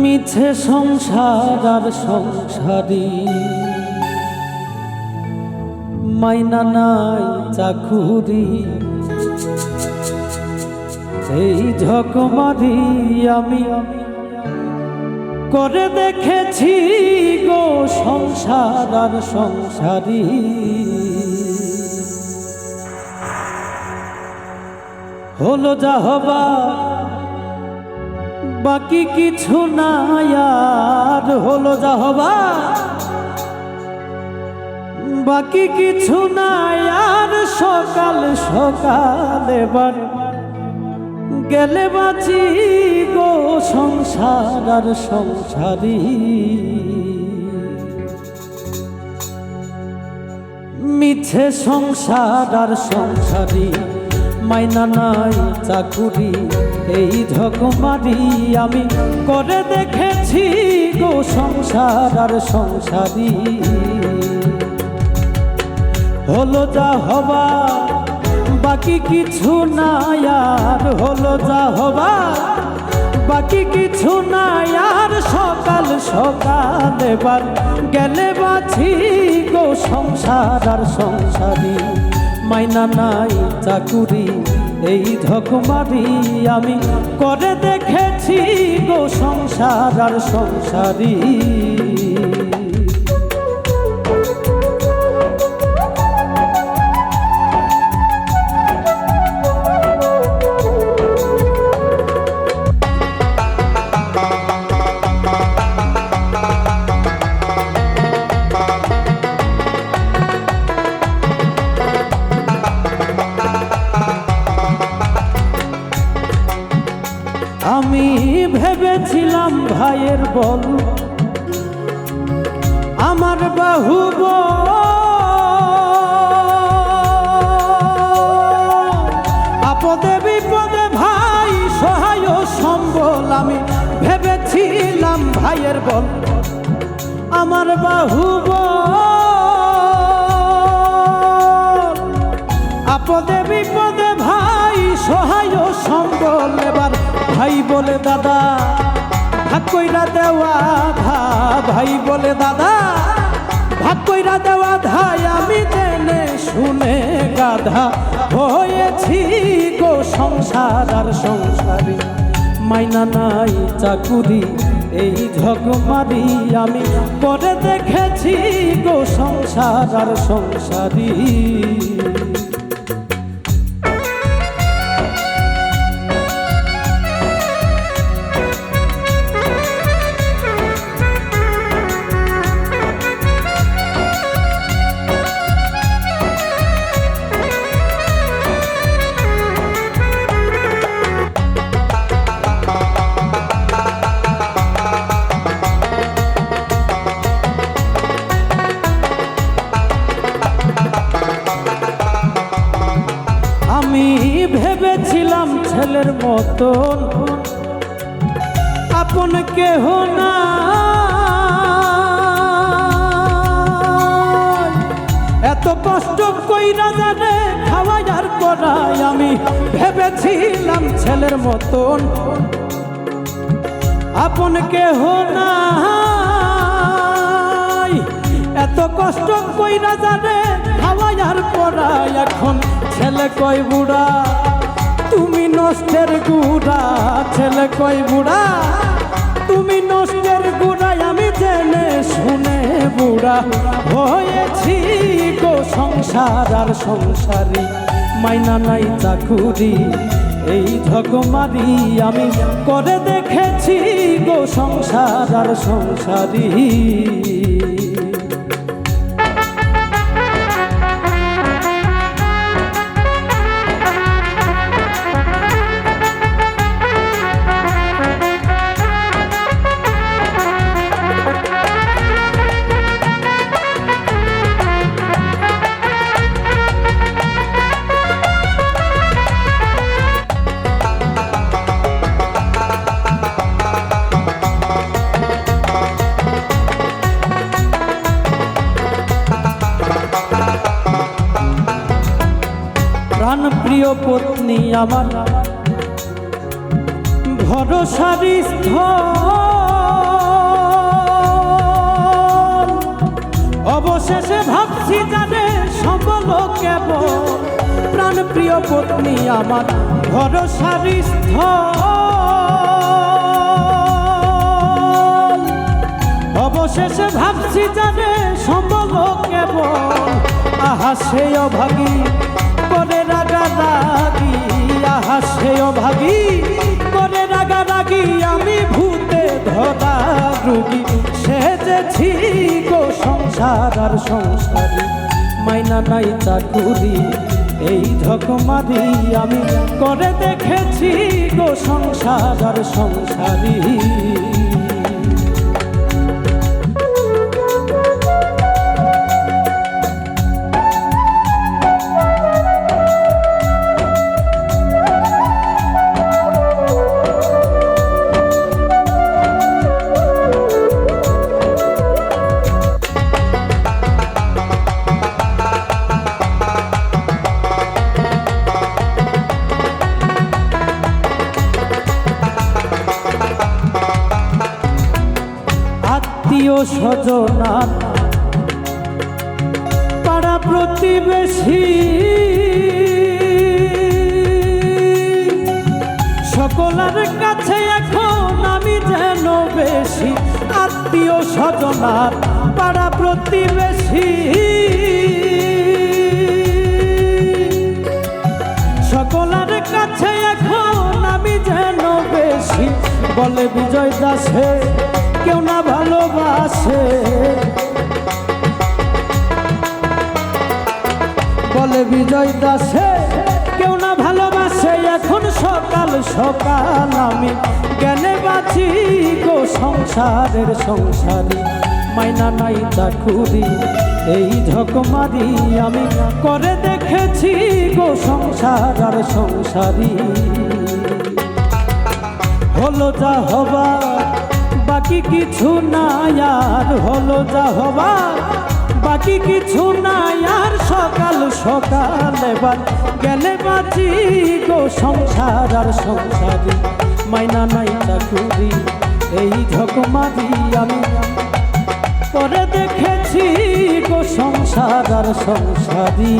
মিছে সংসার আর সংসারী, মাইনা নাই চাকুরি। এই ঝকমারি আমি করে দেখেছি গো সংসার আর সংসারী। হলো যা হবার বাকি কিছু নাই আর, হলো যা হবার বাকি কিছু নাই আর। সকাল সকাল এবার গেলে বাঁচি গো সংসার আর সংসারী। মিছে সংসার আর সংসারী, মাইনা নাই চাকুরি। এই ঝকমারি আমি করে দেখেছি গো সংসার আর সংসারী। হলো যা হবার বাকি কিছু নাই আর, হলো যা হবার বাকি কিছু নাই আর। সকাল সকাল এবার গেলে বাঁচি গো সংসার আর সংসারী। মাইনা নাই চাকুরি, এই ঝকমারি আমি করে দেখেছি গো সংসার আর সংসারী। আমি ভেবেছিলাম ভাইয়ের বল আমার বাহুব, আপদে বিপদে ভাই সহায় সম্বল। আমি ভেবেছিলাম ভাইয়ের বল আমার বাহুব, আপদে বিপদে ভাই সহায় সম্বল। এবার ভাই বলে দাদা ভাগ কইরা দেওয়া ধা, ভাই বলে দাদা ভাগ কইরা দেওয়া ধাই। আমি জেনে শুনে গাধা হয়েছি গো সংসার আর সংসারী। মাইনা নাই চাকুরি, এই ঝকমারি আমি করে দেখেছি গো সংসার আর সংসারী। আমি ভেবেছিলাম ছেলের মতন আপন কেহ না, এত কষ্ট কইরা জানে খাওয়াই আর করাই। আমি ভেবেছিলাম ছেলের মতন আপন কেহ না, এত কষ্ট কইরা জানে খাওয়াই আর করাই। এখন ছেলে কয় বুড়া তুমি নষ্টের গুড়া, ছেলে কয় বুড়া তুমি নষ্টের গুড়াই। আমি জেনে শুনে বুড়া হয়েছি গো সংসার আর সংসারী। মাইনা নাই চাকুরি, এই ঝকমারি আমি করে দেখেছি গো সংসার আর সংসারী। প্রাণ প্রিয় পত্নী আমার ভরসার স্থল, অবশেষে ভাবছি জানে সম্বল কেবল প্রাণ প্রিয় পত্নী আমার ভরসার স্থল। অবশেষে ভাবছি জানে সম্বল কেবল আহা সে অভাগী করে রাগারাগি, আহা সে অভাগী করে রাগারাগি আমি ভূতে ধরা রোগী সেজেছি গো সংসার আর সংসারী মাইনা নাই চাকুরি এই ঝকমারি আমি করে দেখেছি গো সংসার আর সংসারী। আত্মীয় স্বজনার পাড়া প্রতিবেশী সকলের কাছে এখন আমি যেন বেশি। আত্মীয় স্বজনার পাড়া প্রতিবেশী সকলের কাছে এখন আমি যেন বেশি। বলে বিজয় দাসে কেউ না ভালোবাসে, বলে বিজয় দাসে কেউ না ভালোবাসে। এখন সকাল সকাল আমি জ্ঞানে বাঁচি গো সংসারের সংসারী মাইনা নাই চাকুরি এই ঝকমারি আমি করে দেখেছি গো সংসার আর সংসারী। হলো যা হবার বাকি কিছু নাই আর, হলো যা হবার বাকি কিছু নাই আর। সকাল সকাল এবার গেলে বাঁচি গো সংসার আর সংসারী মাইনা নাই চাকুরি এই ঝকমারি আমি করে দেখেছি গো সংসার আর সংসারী।